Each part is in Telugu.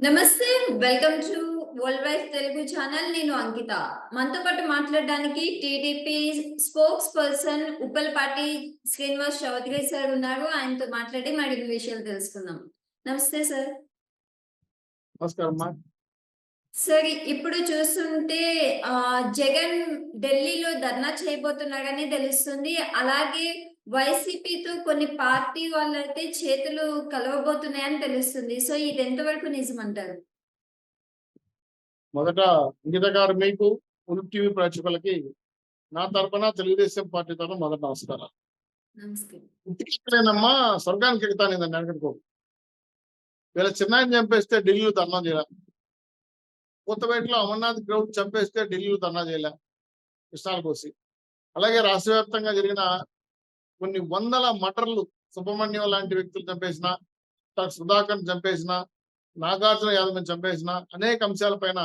నమస్తే. Welcome to world wise Telugu channel. నేను అంకిత. మనతో పాటు మాట్లాడడానికి TDP spokesperson Uppalapati Srinivas Chowdary sir ఉన్నారు. ఆయనతో మాట్లాడి మరిన్ని విషయాలు తెలుసుకుందాం. నమస్తే సార్. నమస్కారం అమ్మా. సార్ ఇప్పుడు చూస్తుంటే జగన్ ఢిల్లీలో ధర్నా చేయబోతున్నారని తెలుస్తుంది. అలాగే వైసీపీతో కొన్ని పార్టీ వాళ్ళైతే చేతులు కలవబోతున్నాయని తెలుస్తుంది. సో ఇది ఎంతవరకు నిజమంటారు? మొదట అంకిత గారు మీకు ఉలుపు టీవీ ప్రేక్షకులకి నా తరపున తెలుగుదేశం పార్టీ తరఫున మొదట నమస్కారాలు. నమస్కారం. ఇంటికి ఎక్కడేనమ్మా స్వర్గానికి ఎక్కుతాను నేను అనుకో. వీళ్ళ చిన్నాయని చంపేస్తే ఢిల్లీలో ధర్నా చేయాల. కొత్తపేటలో అమర్నాథ్ గ్రౌండ్ చంపేస్తే ఢిల్లీలో ధర్నా చేయాల కృష్ణాల కోసి. అలాగే రాష్ట్ర వ్యాప్తంగా జరిగిన కొన్ని వందల మటర్లు సుబ్రహ్మణ్యం లాంటి వ్యక్తులు చంపేసిన, సుధాకర్ చంపేసిన, నాగార్జున యాదవ్ని చంపేసిన అనేక అంశాలపైన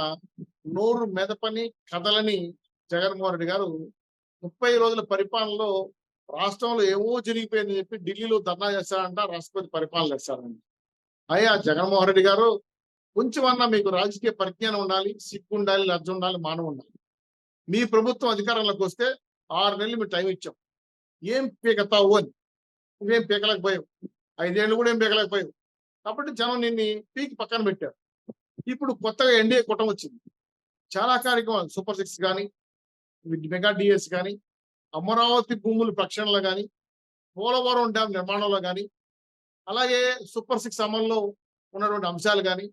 నోరు మెదపని కథలని జగన్మోహన్ రెడ్డి గారు 30 రోజుల పరిపాలనలో రాష్ట్రంలో ఏమో జరిగిపోయిందని చెప్పి ఢిల్లీలో ధర్నా చేస్తారంట, రాష్ట్రపతి పరిపాలన చేస్తారంట. అయ్యా జగన్మోహన్ రెడ్డి గారు, కొంచెమన్నా మీకు రాజకీయ పరిజ్ఞానం ఉండాలి, సిగ్గు ఉండాలి, లజ్జ ఉండాలి, మానవ ఉండాలి. మీ ప్రభుత్వం అధికారంలోకి వస్తే 6 నెలలు మీరు టైం ఇచ్చాం. ఏం పీకతావు అని. నువ్వేం పీకలేకపోయావు. 5 ఏళ్ళు కూడా ఏం పీకలేకపోయావు. కాబట్టి జనం నిన్ను పీకి పక్కన పెట్టారు. ఇప్పుడు కొత్తగా ఎన్డీఏ కూటమి వచ్చింది. చాలా కార్యక్రమాలు సూపర్ 6 కానీ, మెగా డిఎస్ కానీ, అమరావతి భూముల ప్రక్షాళనలో కానీ, పోలవరం డ్యాం నిర్మాణంలో కానీ, అలాగే సూపర్ 6 అమల్లో ఉన్నటువంటి అంశాలు కానీ,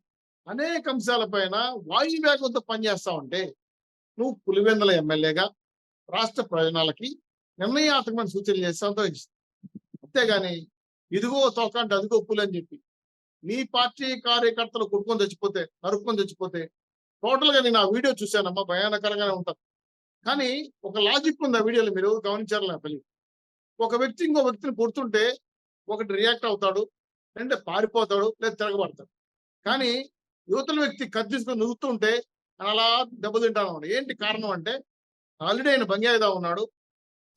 అనేక అంశాలపైన వాయువేగంతో పనిచేస్తా ఉంటే నువ్వు పులివెందుల ఎమ్మెల్యేగా రాష్ట్ర ప్రయోజనాలకి నిర్ణయాత్మకమైన సూచనలు చేస్తాంతో అంతేగాని ఇదిగో తోకంటే అదిగో పులి అని చెప్పి నీ పార్టీ కార్యకర్తలు కొట్టుకొని చచ్చిపోతే, నరుక్కొని చచ్చిపోతే, టోటల్ గా నేను ఆ వీడియో చూశానమ్మా, భయానకరంగానే ఉంటుంది. కానీ ఒక లాజిక్ ఉంది ఆ వీడియోలో, మీరు గమనించారు నా పెళ్లి. ఒక వ్యక్తి ఇంకో వ్యక్తిని కొడుతుంటే ఒకటి రియాక్ట్ అవుతాడు, అంటే పారిపోతాడు, లేదా తిరగబడతాడు. కానీ యువతల వ్యక్తి కత్తి తీసుకొని నురుగుతుంటే అలా దెబ్బతింటాను. ఏంటి కారణం అంటే, ఆల్రెడీ ఆయన బంగాయిదా ఉన్నాడు,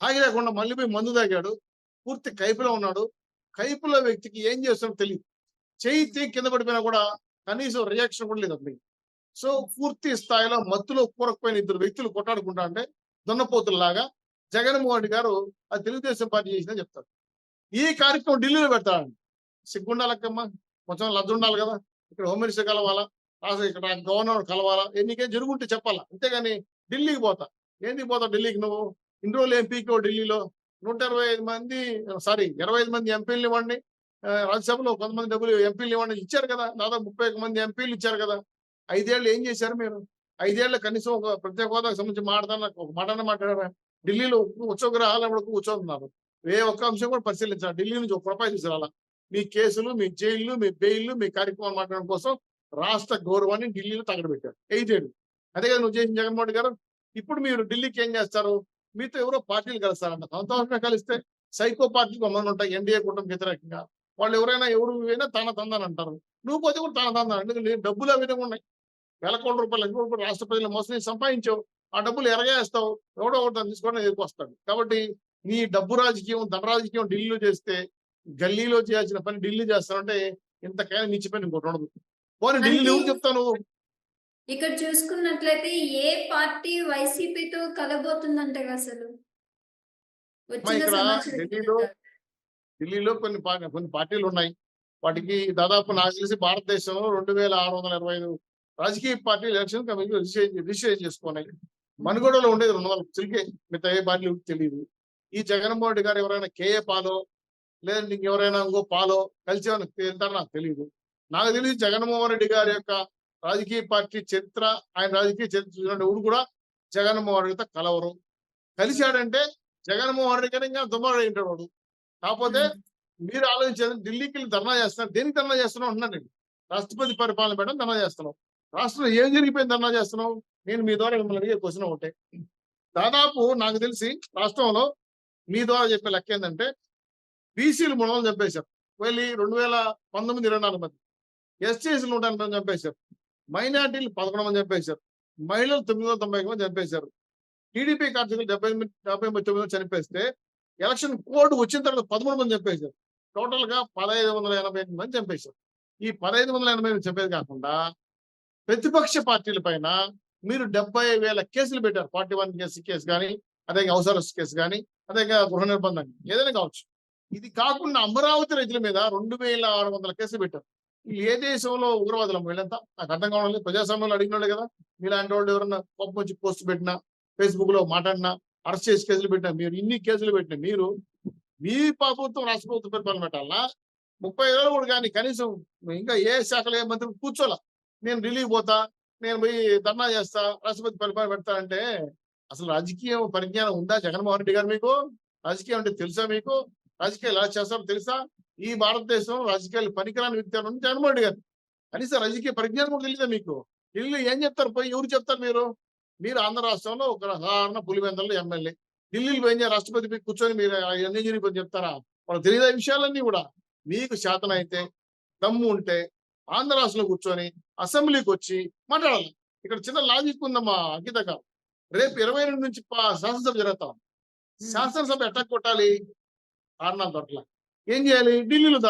తాగి లేకుండా మళ్ళీ పోయి మందు తాగాడు, పూర్తి కైపులో ఉన్నాడు. కైపులో వ్యక్తికి ఏం చేస్తాడో తెలియదు. చేయి కింద పడిపోయినా కూడా కనీసం రియాక్షన్ కూడా లేదు అతనికి. సో పూర్తి స్థాయిలో మత్తులో కూరకపోయిన 2 వ్యక్తులు కొట్టాడుకుంటా అంటే దున్నపోతుల్లాగా జగన్మోహన్ రెడ్డి గారు అది తెలుగుదేశం పార్టీ చేసిందని చెప్తారు. ఈ కార్యక్రమం ఢిల్లీలో పెడతాడండి. సిగ్గుండాలక్కమ్మ, కొంచెం లజ్జ ఉండాలి కదా. ఇక్కడ హోమ్ మినిస్టర్ కలవాలా, ఇక్కడ గవర్నర్ కలవాలా, ఎన్నికేం జరుగుంటే చెప్పాలా. అంతేగాని ఢిల్లీకి పోతా. ఏంటికి పోతా ఢిల్లీకి నువ్వు? ఇన్ని రోజులు ఏం పీకో ఢిల్లీలో? 125 మంది 25 మంది ఎంపీలు ఇవ్వండి, రాజ్యసభలో కొంతమంది డబ్బులు ఎంపీలు ఇవ్వండి ఇచ్చారు కదా. దాదాపు 31 మంది ఎంపీలు ఇచ్చారు కదా. 5 ఏళ్ళు ఏం చేశారు మీరు? 5 ఏళ్ళు కనీసం ఒక ప్రత్యేక హోదాకు సంబంధించి మాట్లాడాలని ఒక మాటనే మాట్లాడారా? ఢిల్లీలో ఉత్సవగ్రహాలు కూర్చోతున్నారు. ఏ ఒక్క అంశం కూడా పరిశీలించారు. ఢిల్లీ నుంచి 1 రూపాయి తీసుకురాలా. మీ కేసులు, మీ జైళ్లు, మీ బెయిల్లు, మీ కార్యక్రమాలు మాట్లాడడం కోసం రాష్ట్ర గౌరవాన్ని ఢిల్లీలో తగలబెట్టారు 5 ఏళ్ళు. అదే కదా నువ్వు చేసిన జగన్మోహన్ రెడ్డి గారు. ఇప్పుడు మీరు ఢిల్లీకి ఏం చేస్తారు? మీతో ఎవరో పార్టీలు కలుస్తారంట. సంతోషంగా కలిస్తే సైకో పార్టీలు కొంతమంది ఉంటాయి ఎన్డీఏ కూటమికి వ్యతిరేకంగా. వాళ్ళు ఎవరైనా తన తందని అంటారు. నువ్వు పోతే కూడా తన తందని. ఎందుకంటే డబ్బులు ఆ విధంగా ఉన్నాయి. వేల కోట్ల రూపాయలు రాష్ట్ర ప్రజలు మోసం సంపాదించావు. ఆ డబ్బులు ఎరగేస్తావు. ఎవడో ఒకటి తీసుకోవడం ఎదుర్కొస్తాడు. కాబట్టి నీ డబ్బు రాజకీయం, ధన రాజకీయం ఢిల్లీలో చేస్తే, గల్లీలో చేయాల్సిన పని ఢిల్లీ చేస్తానంటే ఇంతకైనా మించి పని ఇంకోటి ఉండదు. పోనీ ఢిల్లీ ఎవరు చెప్తాను? ఇక్కడ చూసుకున్నట్లయితే ఏ పార్టీ వైసీపీతో కలబోతుందంటారు అసలు? వచ్చిన ఇక్కడ సమాచారం ఢిల్లీలో కొన్ని పార్టీలు ఉన్నాయి. వాటికి దాదాపు నాకు తెలిసి భారతదేశంలో 2625 రాజకీయ పార్టీలు ఎలక్షన్ కమిషన్ రిజిస్టర్ చేసుకున్నాయి. మనుగోడలో ఉండేది 200 చిలికే. మిగతా ఏ పార్టీలు తెలియదు. ఈ జగన్మోహన్ రెడ్డి గారు ఎవరైనా కేఏ పాలో, లేదంటే ఇంకెవరైనా ఇంకో పాలో కలిసి వెళ్తారో నాకు తెలియదు. నాకు తెలిసి జగన్మోహన్ రెడ్డి గారి యొక్క రాజకీయ పార్టీ చరిత్ర, ఆయన రాజకీయ చరిత్ర ఎవరు కూడా జగన్మోహన్ రెడ్డితో కలవరు. కలిశాడంటే జగన్మోహన్ రెడ్డి గారు ఇంకా దుమ్మాడు ఉంటాడు వాడు. కాకపోతే మీరు ఆలోచించేది ఢిల్లీకి వెళ్ళి ధర్నా చేస్తున్నారు. దేనికి ధర్నా చేస్తున్నావు అంటున్నానండి. రాష్ట్రపతి పరిపాలన పెట్టడం ధర్నా చేస్తున్నావు. రాష్ట్రంలో ఏం జరిగిపోయింది ధర్నా చేస్తున్నావు? నేను మీ ద్వారా మిమ్మల్ని అడిగే క్వశ్చన్ ఒకటే. దాదాపు నాకు తెలిసి రాష్ట్రంలో మీ ద్వారా చెప్పే లెక్క ఏంటంటే, బీసీలు 300 చంపేశారు. వెళ్ళి 2019, 24 మంది. ఎస్సీసీలు 180 మంది చంపేశారు. మైనార్టీలు 11 మంది చంపేశారు. మహిళలు 990 మంది చంపేశారు. టీడీపీ కార్యకర్తలు 79 మంది చనిపేస్తే, ఎలక్షన్ కోడ్ వచ్చిన తర్వాత 13 మంది చంపేశారు. టోటల్ గా 1588 మంది చంపేశారు. ఈ 1580 చెప్పేది కాకుండా ప్రతిపక్ష పార్టీల పైన మీరు 70,000 కేసులు పెట్టారు. 41 కేసు కానీ, అదే హౌస్ అరెస్ట్ కేసు కానీ, అదే గృహ నిర్బంధం ఏదైనా కావచ్చు. ఇది కాకుండా అమరావతి రైతుల మీద 2,600 కేసులు పెట్టారు. ఏ దేశంలో ఉగ్రవాదులం వీళ్ళంతా నాకు అర్థం కావడం లేదు. ప్రజాస్వామ్యంలో అడిగినోళ్ళే కదా. మీలాంటి వాళ్ళు ఎవరన్నా కోపం వచ్చి పోస్ట్ పెట్టినా, ఫేస్బుక్ లో మాట్లాడినా, అరెస్ట్ చేసి కేసులు పెట్టినా, మీరు ఇన్ని కేసులు పెట్టినా మీరు మీ ప్రభుత్వం రాష్ట్ర ప్రభుత్వం పరిపాలన పెట్టాలన్నా 30 ఏళ్ళు కూడా కానీ కనీసం ఇంకా ఏ శాఖలో ఏ మంత్రి కూర్చోలా. నేను ఢిల్లీకి పోతా, నేను పోయి ధర్నా చేస్తా, రాష్ట్రపతి పరిపాలన పెడతానంటే అసలు రాజకీయ పరిజ్ఞానం ఉందా జగన్మోహన్ రెడ్డి గారు? మీకు రాజకీయం అంటే తెలుసా? మీకు రాజకీయాలు ఎలా చేస్తారో తెలుసా? ఈ భారతదేశంలో రాజకీయాలు పనికిరాని వ్యక్తి అని జగన్మోహన్ రెడ్డి గారు. కనీసం రాజకీయ పరిజ్ఞానం కూడా తెలియదా మీకు? ఢిల్లీ ఏం చెప్తారు? పోయి ఎవరు చెప్తారు? మీరు ఆంధ్ర రాష్ట్రంలో ఒక సాధారణ పులివెందుల ఎమ్మెల్యే. ఢిల్లీలో ఏం చేయాలి? రాష్ట్రపతి పోయి కూర్చొని మీరు అన్ని జరిగిపోయి చెప్తారా? వాళ్ళు తెలియదా ఈ విషయాలన్నీ కూడా? మీకు శాతనైతే దమ్ము ఉంటే ఆంధ్ర రాష్ట్రంలో కూర్చొని అసెంబ్లీకి వచ్చి మాట్లాడాలి. ఇక్కడ చిన్న లాజిక్ ఉందమ్మా అంకిత గారు. రేపు 22 నుంచి శాసనసభ జరుగుతాం. శాసనసభ ఎట్లా కొట్టాలి? కారణాలు దొరకల. ఏం చేయాలి? ఢిల్లీలో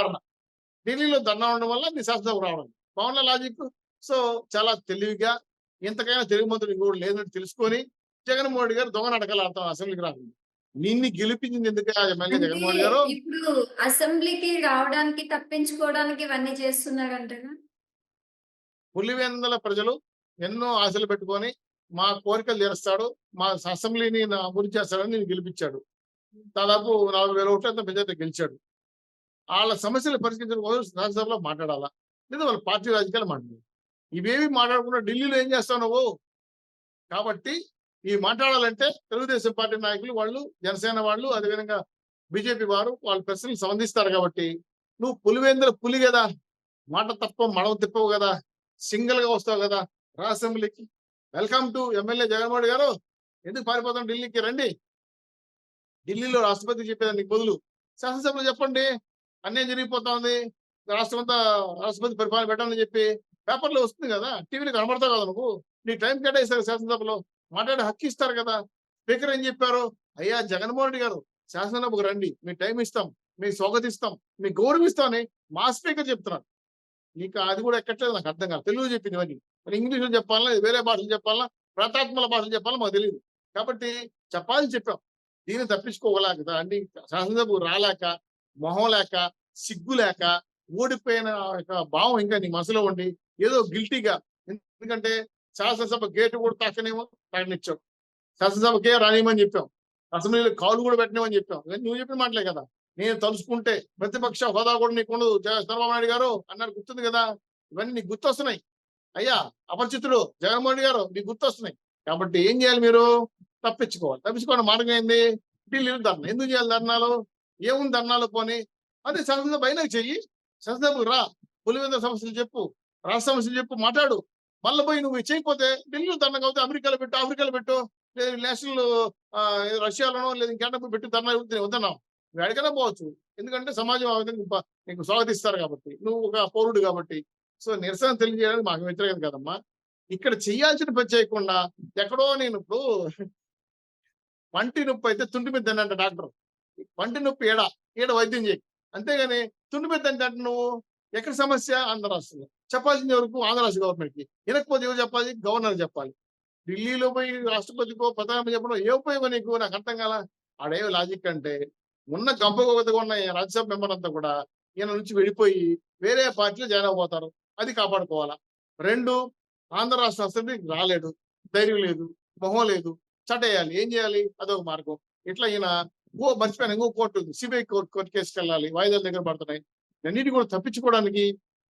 ధర్నా ఉండడం వల్ల మీ శాసనసభ రావడం. బాగున్న లాజిక్. సో చాలా తెలివిగా ఇంతకైనా తెలుగు మంత్రులు ఇంకోటి లేదని తెలుసుకొని జగన్మోహన్ రెడ్డి గారు దొంగ నాటకాలు ఆడతాం అసెంబ్లీకి రాకుండా. నిన్ను గెలిపించింది ఎందుకు ఎమ్మెల్యే అంటే జగన్మోహన్ గారు? ఇప్పుడు అసెంబ్లీకి రావడానికి తప్పించుకోవడానికి ఇవన్నీ చేస్తున్నారంటగా? పులివెందుల ప్రజలు ఎన్నో ఆశలు పెట్టుకొని మా కోరికలు తీరుస్తాడు, మా అసెంబ్లీని అభివృద్ధి చేస్తాడని నేను గెలిపించాడు. దాదాపు 40,000 ఓట్ల మెజార్టీ గెలిచాడు. వాళ్ళ సమస్యలు పరిష్కరించడం కోసం శాసనసభలో మాట్లాడాలా, లేదా వాళ్ళ పార్టీ రాజకీయాలు మాట్లాడాలి. ఇవేవి మాట్లాడకుండా ఢిల్లీలో ఏం చేస్తావు నువ్వు? కాబట్టి ఈ మాట్లాడాలంటే తెలుగుదేశం పార్టీ నాయకులు వాళ్ళు, జనసేన వాళ్ళు, అదేవిధంగా బీజేపీ వారు వాళ్ళ ప్రశ్నలు సంధిస్తారు. కాబట్టి నువ్వు పులివెందుల పులి కదా, మాట తప్ప మడవ తిప్పవు కదా, సింగిల్ గా వస్తావు కదా రా అసెంబ్లీకి. Welcome to MLA Jaganmohan Reddy గారు. ఎందుకు పారిపోతాం? ఢిల్లీకి రండి. ఢిల్లీలో రాష్ట్రపతి చెప్పేదానికి బదులు శాసనసభలో చెప్పండి. అన్యాయం జరిగిపోతా ఉంది, రాష్ట్రం అంతా రాష్ట్రపతి పరిపాలన పెట్టాలని చెప్పి పేపర్లో వస్తుంది కదా, టీవీలో కనబడతావు కదా నువ్వు. నీ టైం కేటాయిస్తారు శాసనసభలో, మాట్లాడే హక్కు ఇస్తారు కదా. స్పీకర్ ఏం చెప్పారు? అయ్యా జగన్మోహన్ రెడ్డి గారు శాసనసభకు రండి, మీ టైం ఇస్తాం, మీ స్వాగతిస్తాం, మీ గౌరవిస్తామని మా స్పీకర్ చెప్తున్నారు. నీకు అది కూడా ఎక్కట్లేదు, నాకు అర్థం కాదు. తెలుగు చెప్పింది ఇవన్నీ మరి ఇంగ్లీష్లో చెప్పాలన్నా, వేరే భాషలు చెప్పాలన్నా, ప్రతాత్మల భాషలు చెప్పాలన్నా మాకు తెలియదు. కాబట్టి చెప్పాలని చెప్పాం. దీన్ని తప్పించుకోగలేక కదా అండి, శాసనసభకు రాలేక, మొహం లేక, సిగ్గు లేక, ఓడిపోయిన భావం ఇంకా నీ మనసులో ఉండి ఏదో గిల్టీగా. ఎందుకంటే శాసనసభ గేటు కూడా తాకనేమో తాకనిచ్చావు, శాసనసభకే రానియమని చెప్పాం, అసెంబ్లీలో కాలు కూడా పెట్టినామని చెప్పాం. నువ్వు చెప్పిన మాటలే కదా. నేను తలుచుకుంటే ప్రతిపక్ష హోదా కూడా నీకు ఉండదు చంద్రబాబు నాయుడు గారు అన్నారు, గుర్తుంది కదా. ఇవన్నీ నీకు గుర్తొస్తున్నాయి అయ్యా. అపరిచితుడు జగన్మోహన్ రెడ్డి గారు నీకు గుర్తొస్తున్నాయి. కాబట్టి ఏం చేయాలి? మీరు తప్పించుకోవాలి. తప్పించుకోవడం మార్గం ఏంది? ఢిల్లీలో ధర్నా. ఎందుకు చేయాలి ధర్నాలు? ఏముంది ధర్నాలు? పోనీ అదే శాసనసభ అయినా చెయ్యి, శాసనసభకు రా, పులివెందుల సమస్యలు చెప్పు, రాష్ట్ర సమస్యలు చెప్పు, మాట్లాడు. మళ్ళీ పోయి నువ్వు చేయకపోతే ఢిల్లీలో ధర్నా కాకపోతే ఆఫ్రికాలో పెట్టు, లేదు నేషనల్ రష్యాలోనో లేదు ఇంకేటప్పుడు పెట్టి ధర్నా వద్దన్నావు. నువ్వు ఎక్కడికైనా పోవచ్చు. ఎందుకంటే సమాజం ఆ విధంగా నీకు స్వాగతిస్తారు కాబట్టి, నువ్వు ఒక పౌరుడు కాబట్టి. సో నిరసన తెలియజేయడానికి మాకు వ్యతిరేకం కదమ్మా. ఇక్కడ చేయాల్సిన పని చేయకుండా ఎక్కడో నేను ఇప్పుడు పంటి నొప్పి అయితే తుంటి మీద అంట డాక్టర్. పంటి నొప్పి ఏడ వైద్యం చేయి, అంతేగాని తుంటి మీద అంటే నువ్వు ఎక్కడ సమస్య? ఆంధ్ర రాష్ట్రంలో చెప్పాల్సింది ఎవరికి? ఆంధ్ర రాష్ట్ర గవర్నమెంట్ కి. వినకపోతే ఎవరు చెప్పాలి? గవర్నర్ చెప్పాలి. ఢిల్లీలో పోయి రాష్ట్రపతికో ప్రధానమంత్రి చెప్పడం ఏ ఉపయోగం నీకు? నాకు అర్థం కాల. ఆడే లాజిక్ అంటే ఉన్న గంపగొత్తగా ఉన్న రాజ్యసభ మెంబర్ అంతా కూడా ఈయన నుంచి వెళ్ళిపోయి వేరే పార్టీలో జాయిన్ అయిపోతారు. అది కాపాడుకోవాలా. 2, ఆంధ్ర రాష్ట్ర అసెంబ్లీకి రాలేడు, ధైర్యం లేదు, మొహం లేదు, చటేయాలి. ఏం చేయాలి? అదొక మార్గం. ఇట్లా ఈయన మర్చిపోయాను, ఇంకో కోర్టు ఉంది, సిబిఐ కోర్టు కేసుకి వెళ్ళాలి, వాయిదాల దగ్గర పడుతున్నాయి. అన్నిటి కూడా తప్పించుకోవడానికి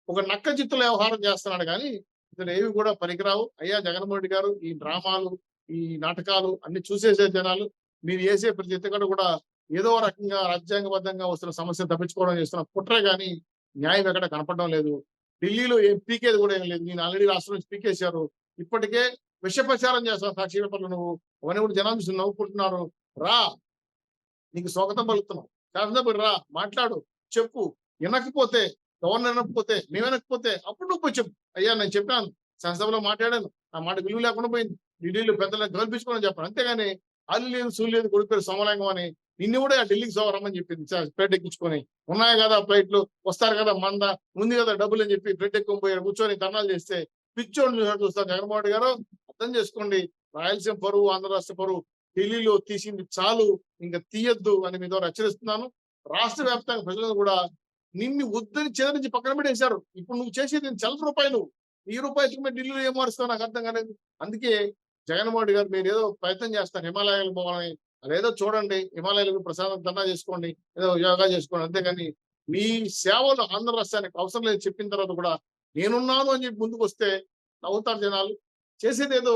ఒక నక్క చిత్తుల వ్యవహారం చేస్తున్నాడు. కానీ ఇతను ఏవి కూడా పనికిరావు. అయ్యా జగన్మోహన్ రెడ్డి గారు, ఈ డ్రామాలు, ఈ నాటకాలు అన్ని చూసేసే జనాలు. మీరు వేసే ప్రతి ఎత్తుగడ కూడా ఏదో రకంగా రాజ్యాంగబద్ధంగా వస్తున్న సమస్యను తప్పించుకోవడం చేస్తున్న కుట్రే కానీ న్యాయం ఎక్కడ కనపడడం లేదు. ఢిల్లీలో ఏం పీకేది కూడా ఏం లేదు. నేను ఆల్రెడీ రాష్ట్రం నుంచి పీకేశారు. ఇప్పటికే విష ప్రచారం చేస్తావు సాక్షి పేపర్లు. నువ్వు అవన్నీ కూడా జనాలు చూసి నవ్వుకుంటున్నారు. రా, నీకు స్వాగతం పలుకుతున్నాం. శాసనసభకు రా, మాట్లాడు, చెప్పు. వినకపోతే, గవర్నర్ వినకపోతే, మేము వినకపోతే అప్పుడు నువ్వు పోయి చెప్పు. అయ్యా నేను చెప్పాను, శాసనసభలో మాట్లాడాను, నా మాట విలువ లేకుండా పోయింది, ఢిల్లీలో పెద్దలకు గౌరవించుకోవాలని చెప్పాను. అంతేగాని అల్లు లేదు, సూలు లేదు, కొడుకు పేరు సోమలింగం అని నిన్ను కూడా ఢిల్లీకి రమ్మని చెప్పింది ఫ్లైట్ ఎక్కించుకొని. ఉన్నాయి కదా ఫ్లైట్లు, వస్తారు కదా మంద, ఉంది కదా డబ్బులు అని చెప్పి ఫ్లైట్ ఎక్కువ పోయి కూర్చొని ధర్నాలు చేస్తే పిచ్చోని చూస్తాను. జగన్మోహన్ రెడ్డి గారు అర్థం చేసుకోండి, రాయలసీమ పరువు, ఆంధ్ర రాష్ట్ర పరువు ఢిల్లీలో తీసింది చాలు, ఇంకా తీయొద్దు అని మీ ద్వారా హెచ్చరిస్తున్నాను. రాష్ట్ర వ్యాప్తంగా ప్రజలను కూడా నిన్ను వద్దని చెదరించి పక్కన పెట్టేశారు. ఇప్పుడు నువ్వు చేసేది ₹1,000 నువ్వు. ₹1000 మీరు ఢిల్లీలో ఏం మారుస్తావు నాకు అర్థం కాలేదు. అందుకే జగన్మోహన్ రెడ్డి గారు మీరు ఏదో ప్రయత్నం చేస్తారు హిమాలయాలకు పోవాలని, అదేదో చూడండి, హిమాలయాలకు ప్రశాంతం దండా చేసుకోండి, ఏదో యోగా చేసుకోండి, అంతేగాని మీ సేవలు ఆంధ్ర రాష్ట్రానికి అవసరం లేదు చెప్పిన తర్వాత కూడా నేనున్నాను అని చెప్పి ముందుకు వస్తే నవ్వుతారు జనాలు. చేసేది ఏదో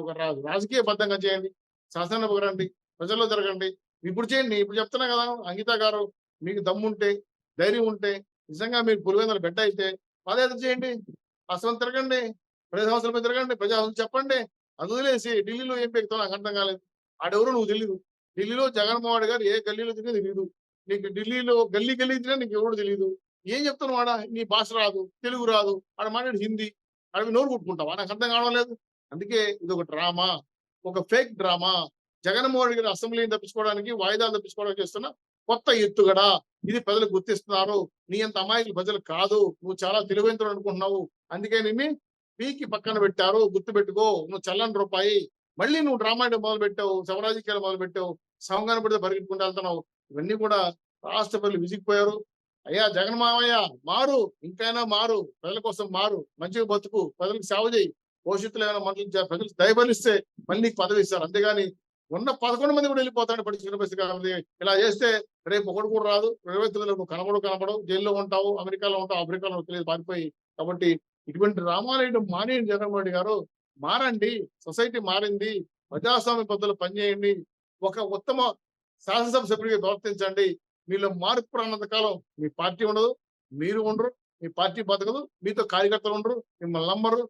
ఒక రాజకీయ బద్ధంగా చేయండి, శాసనసభకు రండి, ప్రజల్లో జరగండి. ఇప్పుడు చేయండి. ఇప్పుడు చెప్తున్నా కదా అంకిత గారు, మీకు దమ్ముంటే, ధైర్యం ఉంటే, నిజంగా మీరు పులివెందుల బిడ్డ అయితే పాదయాత్ర చేయండి, అసలు తిరగండి, ప్రజా సంస్థలపై తిరగండి, ప్రజా చెప్పండి. అది వదిలేసి ఢిల్లీలో ఏం పెడతావు నాకు అర్థం కాలేదు. ఆడెవరో నువ్వు తెలియదు. ఢిల్లీలో జగన్మోహన్ రెడ్డి గారు ఏ గల్లీలో తిరిగి తెలియదు నీకు. ఢిల్లీలో గల్లీ తిరిగినా నీకు ఎవరు తెలియదు. ఏం చెప్తాను ఆడ, నీ భాష రాదు, తెలుగు రాదు, ఆడ మాట్లాడి హిందీ, ఆడ నోరు కొట్టుకుంటావా నాకు అర్థం కావడం లేదు. అందుకే ఇది ఒక డ్రామా, ఒక ఫేక్ డ్రామా. జగన్మోహన్ రెడ్డి గారు అసెంబ్లీని తప్పించుకోవడానికి, వాయిదాలు తప్పించుకోవడానికి చేస్తున్న కొత్త ఎత్తుగడ. ఇది ప్రజలు గుర్తిస్తున్నారు. నీ అంత అమాయకులు ప్రజలు కాదు, నువ్వు చాలా తెలివైనతడు అనుకుంటున్నావు. అందుకే నిన్ను పీకి పక్కన పెట్టారు, గుర్తు పెట్టుకో. నువ్వు చల్లని రూపాయి. మళ్ళీ నువ్వు డ్రామా మొదలు పెట్టావు, శవరాజకీయాలు మొదలు పెట్టావు, సంఘాన్ని పడితే పరిగెట్టుకుంటూ వెళ్తున్నావు. ఇవన్నీ కూడా రాష్ట్ర ప్రజలు విసిగిపోయారు. అయ్యా జగన్ మావయ్య మారు, ఇంకైనా మారు, ప్రజల కోసం మారు, మంచిగా బతుకు, ప్రజలకు సేవ చేయి, భవిష్యత్తులో ఏమైనా మంత్రులు ప్రజలు దయబలిస్తే మళ్ళీ నీకు పదవి ఇస్తారు. అంతేగాని ఉన్న 11 మంది కూడా వెళ్ళిపోతాడు పట్టించుకునే పరిస్థితి కాదు. ఇలా చేస్తే రేపు ఒకటి కూడా రాదు. 29లో నువ్వు కనబడవు, జైల్లో ఉంటావు, అమెరికాలో ఉంటావు, ఆఫ్రికాలో తెలియదు పారిపోయి. కాబట్టి ఇటువంటి రామాలయం మానేయండి. జగన్మోహన్ రెడ్డి గారు మారండి, సొసైటీ మారింది, ప్రజాస్వామ్య పద్ధతులు పనిచేయండి, ఒక ఉత్తమ శాసనసభ సభ్యుడిగా ప్రవర్తించండి. మీలో మార్పు రానంత కాలం మీ పార్టీ ఉండదు, మీరు ఉండరు, మీ పార్టీ బతకదు, మీతో కార్యకర్తలు ఉండరు, మిమ్మల్ని నమ్మరు,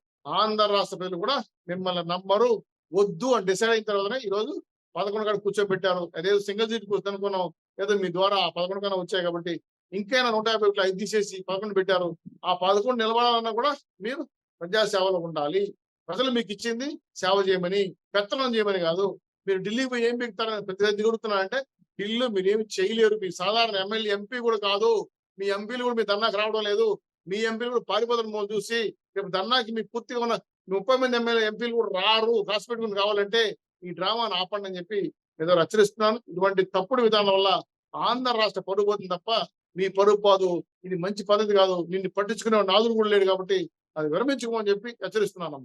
ఆంధ్ర రాష్ట్ర ప్రజలు కూడా మిమ్మల్ని నమ్మరు. వద్దు అని డిసైడ్ అయిన తర్వాతనే ఈ రోజు 11 కాడ కూర్చోబెట్టారు. అదేదో సింగిల్ సీట్ అనుకున్నాం, ఏదో మీ ద్వారా 11 కన్నా వచ్చాయి కాబట్టి ఇంకైనా 150 5 తీసేసి 11 పెట్టారు. ఆ 11 నిలబడాలన్నా కూడా మీరు ప్రజాసేవలో ఉండాలి. ప్రజలు మీకు ఇచ్చింది సేవ చేయమని, పెత్తనం చేయమని కాదు. మీరు ఢిల్లీకి పోయి ఏం పెడతారని ప్రతి దిగుతున్నారంటే ఢిల్లీలో మీరు ఏమి చేయలేరు. మీ సాధారణ ఎమ్మెల్యే, ఎంపీ కూడా కాదు. మీ ఎంపీలు కూడా మీ ధర్నాకి రావడం లేదు. మీ ఎంపీలు కూడా పారిపోతున్న చూసి రేపు ధర్నాకి మీ పూర్తిగా ఉన్న 30 మంది ఎమ్మెల్యే, ఎంపీలు కూడా రారు. రాసి పెట్టుకుని కావాలంటే ఈ డ్రామాను ఆపండి అని చెప్పి ఏదో హెచ్చరిస్తున్నాను. ఇటువంటి తప్పుడు విధానం వల్ల ఆంధ్ర రాష్ట్ర పరువు పోతుంది తప్ప మీ పరువు పోదు. ఇది మంచి పద్ధతి కాదు. నిన్ను పట్టించుకునే నాదుడు కూడా లేడు కాబట్టి అది విరమించుకోమని చెప్పి హెచ్చరిస్తున్నాను.